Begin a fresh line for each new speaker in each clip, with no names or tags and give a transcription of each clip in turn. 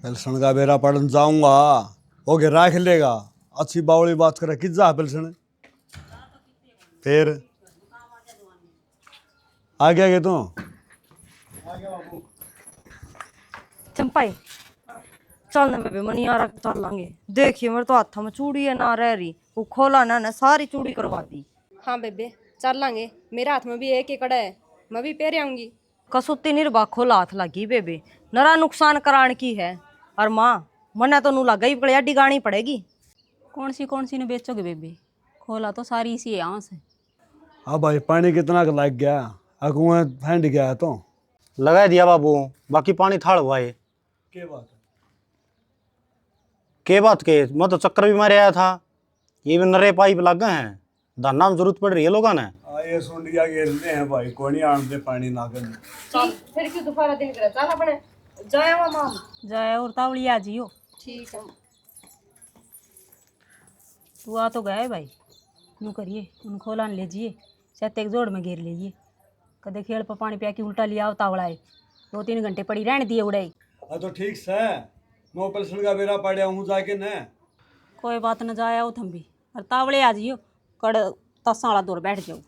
Pension का बेरा पढ़न जाऊंगा हो गया राख लेगा। अच्छी बावली बात करे किस जा पेल्सन फिर आ गया तू
चंपाई चल ना बेबे मनी यार चल लांगे। देखिए मेरे तो हाथ में चूड़ी है ना रह रही, वो खोला ना सारी चूड़ी करवा दी।
हाँ बेबे चल लांगे, मेरे हाथ में भी एक ही कड़ा है, मैं भी पहरे आऊंगी।
कसुती निर्बा खोला हाथ लगी बेबे, नरा नुकसान कराने की है। और माँ मना तो नू लगा ही पड़े अड्डी गानी पड़ेगी।
कौन सी ने बेचोगे बेबे, खोला तो सारी इसी यहाँ से।
अब भाई पानी कितना का लग गया अकुआ फैंड गया है तो
लगा दिया बाबू, बाकी पानी थाड़ हुआ है।
के बात
के बात के मैं तो चक्कर भी मारे आया था, ये भी नरे पाइप लग गए हैं, धरना में जरूरत पड़ रही है लोगों ने।
ये सुंडिया घेरते हैं भाई कोई नहीं आने दे पानी ना कर।
चल फिर क्यों दोबारा दिन करे, चल अपने जाए वो माम।
जाए और तावली आ जियो।
ठीक है
तू आ तो गए भाई, यूँ करिए उन खोला ले जिए, शायद एक जोड़ में घेर लीजिए। कदे खेल पर पानी पिया की उल्टा लिया तावड़ा है, 2-3 घंटे पड़ी रहने दिए उड़ाई।
तो ठीक से मैं पेल्सन का बेरा पड़ा हूँ जाके न
कोई बात न जाए थम भी, और तावड़े आ जियो कड़ तसाला दूर बैठ जाओ।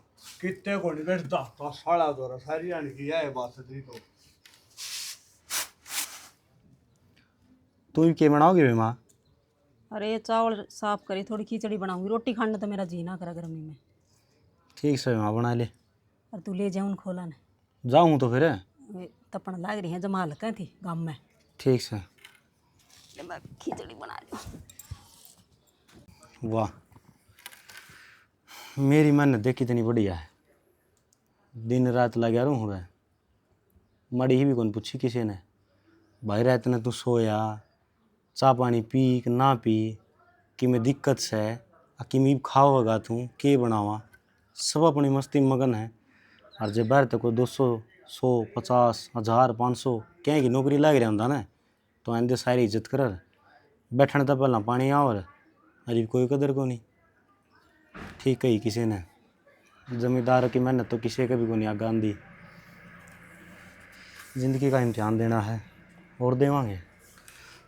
कितने को नहीं बैठता तो साड़ा दौरा सारी आने की है बात सही तो।
तू भी क्या बनाओगे बे माँ?
अरे चावल साफ करी, थोड़ी खिचड़ी बनाऊंगी, रोटी खाने तो मेरा जी ना करा गर्मी में।
ठीक से माँ बना ले।
और तू ले जाऊन खोला ने
जाऊँ तो फिर
तपन लाग रही है जमा लगा थी गाँव में।
ठीक से।
मैं खिचड़ी बना ली।
वाह मेरी मेहनत देख कितनी बढ़िया है, दिन रात लगा रहूँ हूँ मैं, मड़ी ही भी कौन पूछी किसी ने। भाई रात ने तू सोया चाह पानी पी कि ना पी, कि मैं दिक्कत से कि मैं खाओगा तू के बनावा, सब अपनी मस्ती में मगन है। और जब बाहर तक कोई 200 100 50 1000 500 क्या की नौकरी लग रहा होंगे ना, तो आंदे सारी इज्जत कर बैठने तो पहला पानी और अरे कोई कदर को नहीं। ठीक कही किसी ने, जमींदार की मेहनत तो किसी का भी को नहीं आगा आंदी। जिंदगी का इम्तिहान देना है और देवांगे।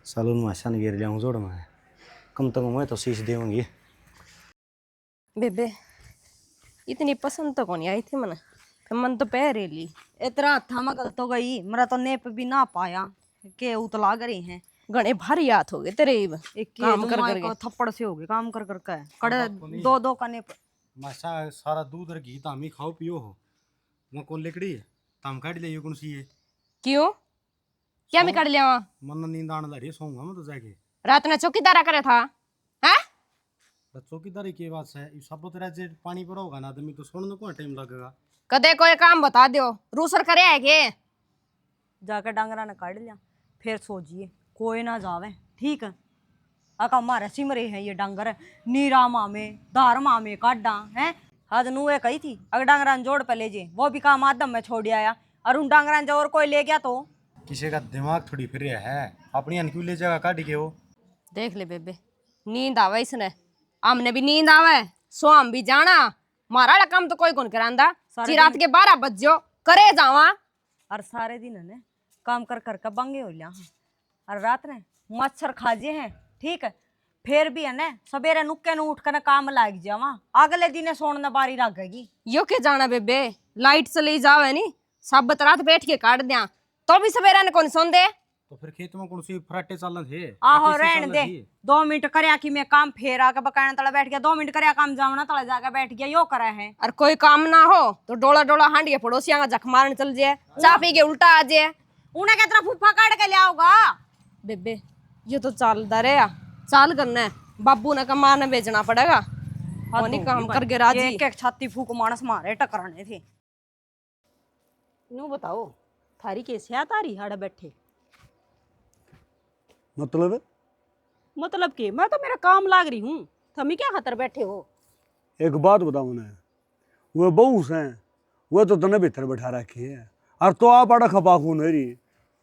सालों में ऐसा नहीं गिर जाऊँ जोड़ में, कम तक मैं तो शीश देवांगी।
बेबे इतनी पसंद तो कौन आई थी मन, फिर मन तो पहरे ली।
इतना थमा गल तो गई, मेरा तो नेप भी ना पाया के उतला गई है।
घने भारी हाथ हो गए तेरे
एक
काम कर करके।
थप्पड़ से हो गए काम कर कर के कड़े 2-2 का नेप।
मासा सारा दूध और घी तामी खाओ पियो हो, वो कौन लेकड़ी है ताम काट ले कौन सी है।
क्यों क्या मैं कर लिया वहाँ?
मन नींद आने लगी, सोऊंगा मैं तो जाके।
रात ने चौकीदारा करे था हैं?
चौकीदारी की बात है, सब तरह से पानी पर होगा ना आदमी तो सोने को टाइम लगेगा।
कदे कोई काम बता दो, रूसर करे है के?
जाकर डांगरा ने काट लिया, फिर सोचिए कोई ना जावे। ठीक है अका हमारे सिमरे हैं ये डांगर, नीरा मामे धार मामे काटा है। आज नुए कही थी अगर डांगरा जोड़ पे ले जे, वो भी काम आदम में छोड़ आया, और उन डांगरा जो और कोई ले गया तो
किसी का दिमाग थोड़ी फिर रहा है, अपनी अन क्यों ले जाएगा काट के वो।
देख ले बेबे नींद आवे इसने, हमने भी नींद आवे, सो हम भी जाना। मारा काम तो कोई कौन करांदा, रात के 12 बजो करे जावा।
और सारे दिन ने काम कर कर के बंगे हो लिया, और रात ने मच्छर खाजे हैं। ठीक है फिर भी है ना सवेरे नुक्के नु उठ कर काम लाग जावा, अगले दिन सोने बारी लगेगी।
यो के जाना बेबे, लाइट चली जावे नी सब रात बैठ के काट दिया तो भी सवेरा ने कौन सोन दे।
तो फिर खेत में कौन सी फराटे चलन थे?
आहो रहने दे, 2 मिनट करया कि मैं काम फेर आके बकाना तला बैठ गया, 2 मिनट करया काम जावना तला जाके बैठ गया, यो करा है।
और कोई काम ना हो तो डोला डोला हांड के पड़ोसिया का जख मारने चल जाए, चाह पी के उल्टा आ जाए।
उन्हें कितना फूफा काट के ले आओगा।
बेबे ये तो चालदा रहा, चाल करना है, बाबू ने कमा ने बेचना पड़ेगा, वो नहीं काम करके राजी।
एक एक छाती फूक मानस मारे टकराने थे।
नू बताओ थारी कैसे आ तारी हाड़ा बैठे?
मतलब
के मैं तो मेरा काम लाग रही हूँ, थमी क्या खातर बैठे हो?
एक बात बताऊँ ना, वो बहू से वो तो तने भीतर बैठा रखी है, और तो आप आड़ा खपा खून है रही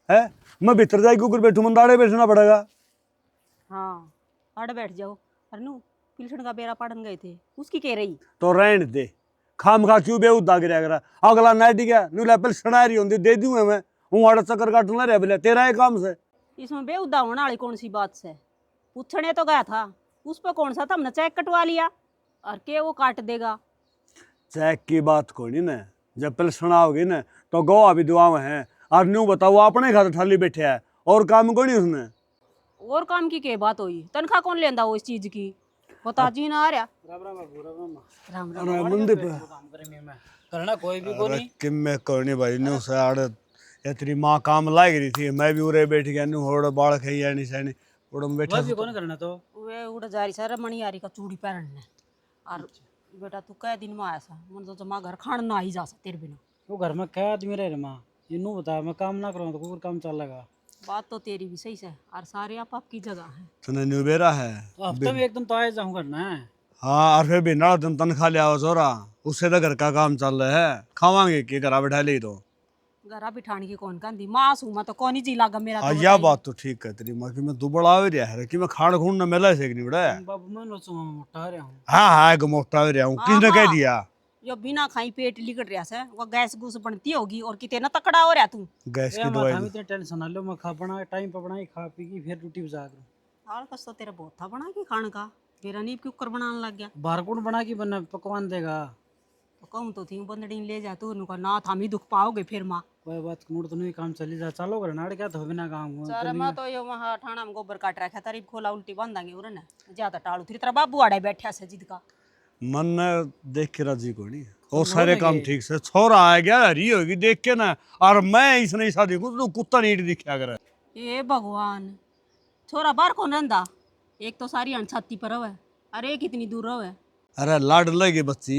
है। मैं भीतर जाए कुकर बैठू मंदाड़े बेचना पड़ेगा।
हाँ आड़ बैठ जाओ। अरे नू पिलसन का बेरा पढ़न गए थे, उसकी कह रही
तो रहने दे, खाम खा क्यों बेहुदा गिरा करा अगला नाइट गया न्यू लेवल सनारी होंदी दे दूंगा मैं हूं आड़ा चक्कर काटना रह बोले तेरा ही काम से।
इसमें बेहुदा होने वाली कौन सी बात से? पूछने तो गया था, उस पर कौन सा था, हमने चेक कटवा लिया और के वो काट देगा।
चेक की बात कोई नहीं ना, जब पहले सुनाओगी ना तो गवा भी दुआ है और न्यू बताओ अपने खाते ठाली बैठे है और काम कोई नहीं उसने।
और काम की के बात हुई? तनख्वाह कौन लेंदा वो इस चीज की? बता जी ना आ रहा। राम राम।
अरे मंदिर पे
करना कोई भी को नहीं।
कि मैं कोई नहीं भाई न्यू से आड़ या तेरी माँ काम लाग रही थी मैं भी उरे बैठ गया न्यू होड़ बाल खाई यानी सैनी उड़ में बैठा
कोई भी को नहीं करना तो
वे उड़ जा रही सर मणियारी का चूड़ी पहनने और बेटा तू कै दिन में आया सा? मन तो जमा घर खान ना ही जा सा तेरे बिना।
वो घर में क्या आदमी रह रहे माँ, ये नू बता मैं काम ना करूँ तो कुछ काम चल लगा।
बात तो तेरी भी सही से और सारे आप आपकी जगह है।
तने न्यू बेरा है
तो हफ्ते में एक दिन तो आए जाऊँ करना है।
हाँ और फिर भी ना तुम तनख्वाह ले आओ जोरा उससे तो घर का काम चल रहा है खावांगे कि घर बैठा ले तो
घरा बिठाने की कौन कहती माँ सू मैं तो कौन ही जी लागा मेरा तो
हाँ यह बात तो ठीक है तेरी माँ की मैं दुबड़ा आ रहा है कि मैं खाड़ खून न मिला से नहीं बड़ा
बाबू मैं लो सुबह मोटा रहा हूँ।
हाँ हाँ एक मोटा हो रहा हूँ किसने कह दिया
जो बिना खाई पेट लिकट रहा से वो गैस गुस बनती होगी और कितने ना तकड़ा हो रहा तू।
गैस
ए
की
माथा
दवाई
में इतने टेंशन ना लो, मैं खा बना टाइम पर बनाई खा पी की फिर रोटी बजा करूँ।
हाल कस तो तेरा बहुत था बना के खाने का, मेरा नींब के कुकर बनाने लग गया।
बाहर कौन बना के बना पकवान देगा?
तो कहूँ तो थी बंदड़ी ले जा तू नुका ना था मी दुख पाओगे फिर माँ।
कोई बात कनूर तो नहीं काम चली जा चलो कर नाड़ क्या तो बिना काम हुआ।
सर मैं तो ये वहाँ ठाणा में गोबर काट रखा तारीफ खोला उल्टी बांधांगे उरे ना ज्यादा टालू थी तेरा बाबू आड़े बैठा से जिद का
मन ने देख के राजी को नहीं वो सारे काम ठीक से छोरा आ गया हरी होगी देख के ना और मैं इसने शादी को तो कुत्ता नीट दिखा कर
ये भगवान छोरा बाहर कौन रंदा? एक तो सारी अनछाती पर है अरे एक इतनी दूर है।
अरे लाड लगे बच्ची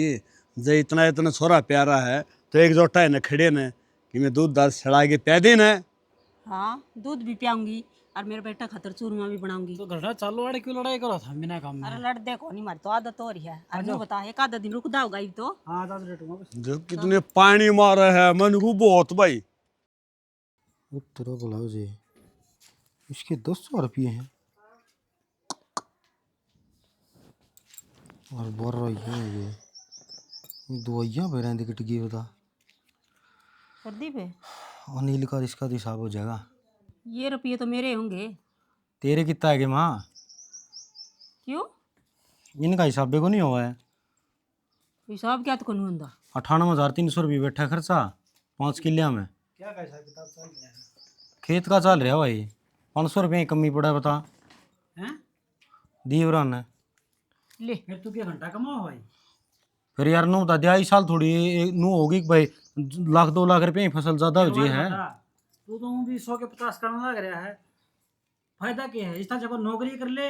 जो इतना इतना छोरा प्यारा है तो एक जोटा है न खड़े ने कि मैं दूध दाल छड़ा के प्या देना है।
हाँ दूध भी पियाऊंगी और मेरा बेटा खतर चूरमा भी बनाऊंगी।
तो घर चालो आड़े क्यों लड़ाई करो था बिना काम में?
अरे लड़ देखो नहीं मारी तो आदत हो रही है। अरे नु बता एक आधा दिन रुकदा होगा ये तो।
हाँ दादा लेटूंगा बस।
जो कितने पानी मारा है मन को बहुत भाई
तेरा बुलाओ जी इसके 200 रुपये हैं और बोल रहा है ये दवाइयाँ बेरा दी टिकी बता
सर्दी पे
अनिल का इसका तो हिसाब हो जाएगा।
ये रुपये तो मेरे होंगे।
तेरे कितना है कि माँ
क्यों?
इनका हिसाब भी को नहीं हुआ है।
हिसाब क्या तो कौन होंदा?
98,300 रुपये बैठा खर्चा 5 किलिया में
क्या कैसा किताब चल रहा है?
खेत का चल रहा भाई 500 रुपये की कमी पड़ा बता
हैं?
दीवरा ने
ले
फिर तू क्या घंटा कमाओ भाई?
फिर यार नू बता दिया इस साल थोड़ी नू होगी कि भाई लाख 2 लाख रुपये की फसल ज्यादा हो जी है।
तू तो भी 100 के 50 करने लग रहा है, फायदा क्या है? इस तरह जब नौकरी कर ले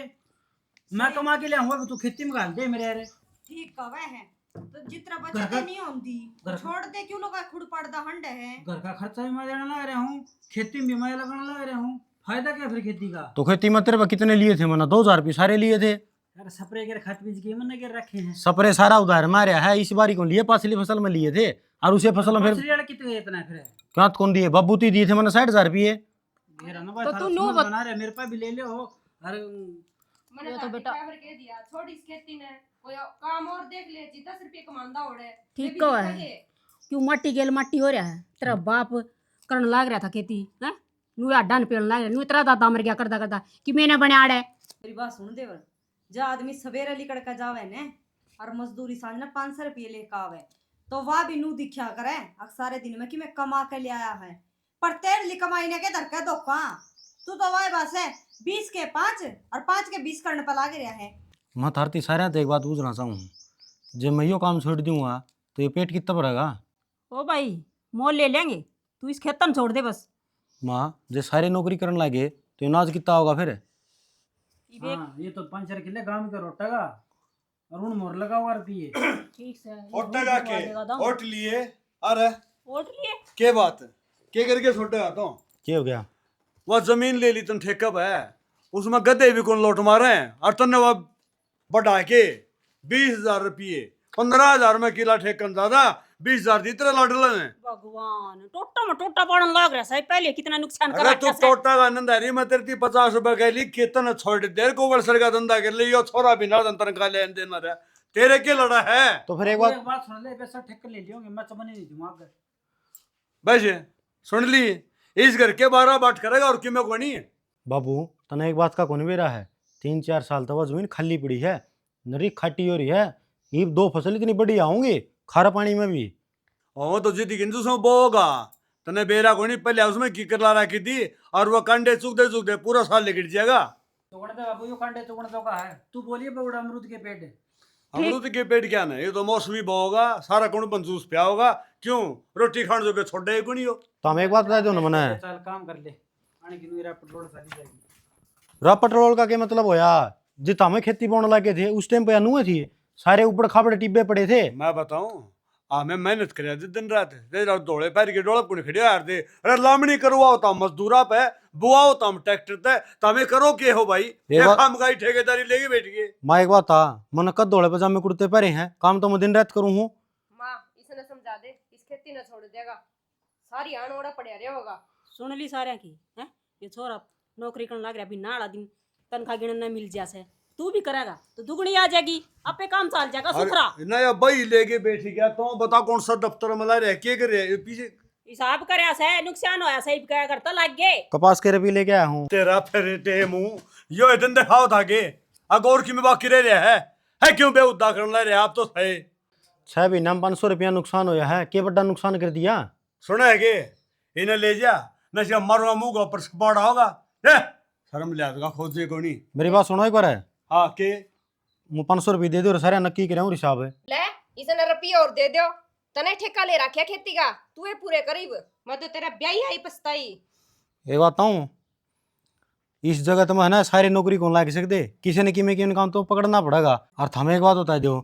मैं कमा के ले आऊंगा तू खेती में गाल दे मेरे यार।
ठीक कवे है तो जितना बचत नहीं होती छोड़ दे क्यों लोग खुद पड़दा हंड है।
घर का खर्चा भी मैं देने लग रहा हूँ, खेती में भी मैं लगाने लग रहा हूँ, फायदा क्या फिर खेती का?
तो खेती में तेरे पे कितने लिए थे मना 2,000 रुपये सारे लिए थे।
यार स्प्रे के खाद बीज के मैंने के रखे हैं।
सपरे सारा उधार मारा है इस बारी को लिए पाछली फसल में लिए थे और उसे फसल में फिर
कितने इतना फिर
क्या कौन दिए बब्बूती दिए थे मैंने 60,000 रुपये।
मेरा ना भाई
तो
तो
तू
तू
नो
बना रहे मेरे पास भी ले लो। अरे
मैंने तो बेटा कह दिया छोड़ इस खेती ने कोई काम और देख ले जी 10 रुपये कमांदा ओड़े
ठीक कहो है क्यों मट्टी गेल मट्टी हो रहा है। तेरा बाप करने लग रहा था खेती है नू अड्डा न पेड़ लग रहा नू इतना दादा मर गया करदा करदा कि मैंने बने आड़े।
मेरी बात सुन देवर जो आदमी सवेरे लिकड़ का जावे ने और मजदूरी सांझ ना 500 रुपये लेकर आवे तो वह भी नू दिखा करे सारे दिन में कि मैं कमा के ले आया है पर तेरे लिए कमाई ने के धरका धोखा तू तो वह बस है 20 के 5 और 5 के 20 करने पर लागे रहा है।
मैं थारती सारे तो एक बात पूछना चाहूँ जब मैं यो काम छोड़ दूंगा तो ये पेट कितना भरेगा?
ओ भाई मोल ले लेंगे तू इस खेतन छोड़ दे बस।
माँ जो सारे नौकरी करने लगे तो अनाज कितना होगा फिर?
हाँ ये तो 5 किले गांव का रोटा का और उन मोर लगा हुआ रुपये।
ठीक से
ओटेगा के ओट लिए अरे
ओट लिए
के बात के करके छोटेगा तो
क्या हो गया?
वह जमीन ले ली तुम ठेका पे उसमें गधे भी कौन लौट मारे और तन्ने वह बढ़ा के 20,000 रुपये 15,000 में किला ठेकन ज्यादा 20,000 दी तेरे लाडल ने।
भगवान टोटा में टोटा पड़न लग रहा है पहले कितना नुकसान कर
अरे तू
रखा है।
टोटा का नंदारी में तेरी 50 रुपए के लिए कितने छोड़ देर को वर्षर का धंधा कर ले यो छोरा भी ना तन का लेन देना रहा तेरे के लड़ा है।
तो फिर एक
बाबू,
बात
एक बात सुन ले, पैसा ठेके ले लियोगे, मैं चमन नहीं दूंगा आगे।
वैसे सुन ली, इस घर के 12 बाट करेगा और किमें को नहीं है।
बाबू तने एक बात का कौन बेरा है, 3-4 साल तक जमीन खाली पड़ी है, नरी खाटी हो रही है, ये 2 फसल इतनी बढ़िया होंगी खारा पानी में भी।
ओ तो जिद्दी किंतु सो बोगा तने बेरा को नहीं, पहले उसमें की कर ला रखी थी और वो कंडे चुग दे पूरा साल लेकर जाएगा।
चुगण दे बाबू, यो कांडे चुगण तो का है, तू बोलिए बउड़ा अमरूद के पेड़ है।
अमरूद के पेट क्या ना, ये तो मौसमी बोगा, सारा कुण जूस पिया होगा, क्यों रोटी खाने जो के छोड़े को नहीं हो।
तो हम एक बात बता दो ना मने,
चल काम कर ले, आने की मेरा पेट्रोल साली जाएगी।
रा पेट्रोल का क्या मतलब होया, जित हमें खेती बोने लगे थे उस टाइम पे अनु थी, सारे ऊपर खाबड़े टिब्बे पड़े थे।
मैं बताऊं, हमें मेहनत कर दिन रात दौड़े पैर के डोले पुण खड़े यार दे, अरे लामणी करवाओ तो मजदूरा पे, बुआओ तो हम ट्रैक्टर पे, तो हमें करो के हो भाई, ये
बात-
काम का ही ठेकेदारी लेके बैठ गए।
मैं एक बात था, मन कद दौड़े पजामे कुर्ते पहरे हैं, काम तो मैं दिन रात करूँ हूँ।
माँ इसने समझा दे, इस खेती न छोड़ देगा, सारी आन ओड़ा पड़िया रे होगा।
सुन ली सारे की है, ये छोरा नौकरी करने लग रहा, अभी नाड़ा दिन तनख्वाह गिनने मिल जासे, तू भी करेगा तो दुगनी आ जाएगी, अपे काम चाल जाएगा सुथरा।
नया भाई लेके बैठ गया, तो बता कौन सा दफ्तर में ला रहे, के कर रहे पीछे
हिसाब करया से नुकसान होया सही क्या करता लग गए।
कपास के रबी लेके आया हूँ।
तेरा फिर मुंह यो इतन दिखाओ था के अगौर की में बाकी रह रहा है क्यों बेउद्दा करने रहे आप तो सही।
6 महीना में 500 रुपया नुकसान होया है, के बड़ा नुकसान कर दिया।
सुना है के इन्हें ले जा, नशा मरवा मुंह का ऊपर पड़ा होगा, शर्म लिया का खोजे को नहीं।
मेरी बात सुनो एक बार है,
हाँ के
मैं 500 रुपये दे दो और सारे नक्की कराऊँ हिसाब है।
ले इसने रुपया और दे दो, तने ठेका ले रखा खेती का, तू ये पूरे करीब, मैं तो तेरा ब्याही आई पछताई।
एक बात हूँ, इस जगह तो है ना सारी नौकरी कौन लाग सकते, किसी न किसी काम तो पकड़ना पड़ेगा। और हमें एक बात होता है जो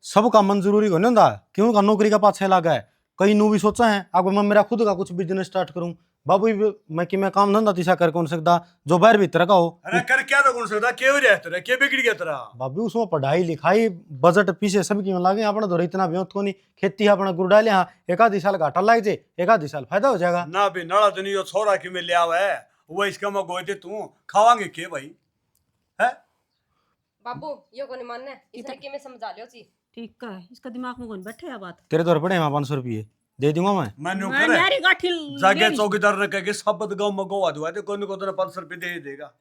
सबका मन जरूरी को नहीं होता, क्यों का नौकरी का पाछे लगा है, कई नू भी सोचा है अब मैं मेरा खुद का कुछ बिजनेस स्टार्ट करूं। बाबू मैं कि मैं काम धंधा तीसा कर कौन सकता जो बाहर भीतर का हो।
अरे कर क्या तो कौन सकता, क्यों रहे तेरा क्या बिगड़ गया तेरा।
बाबू उसमें पढ़ाई लिखाई बजट पीछे सब की लागे, अपना तो इतना भी को नहीं, खेती अपना गुड़ डाले, हाँ एक आधी साल घाटा लग जाए, एक आधी साल फायदा हो जाएगा
ना भी नड़ा तो नहीं, छोरा की में लिया हुआ है वो इसका मैं गोए दे, तू खावांगे के भाई है।
बाबू यो को नहीं मानना, इसने कि मैं समझा लियो ची।
ठीक है, इसका दिमाग में कौन बैठे है बात।
तेरे दौर पड़े 500 रुपये दे दूंगा मैं।
मैंने
मैं
करे
मेरी गाठी
जाके चौकीदार ने कह के शब्द गाँव में गोवा दुआ दे, कोई को तेरा 500 रुपये दे देगा।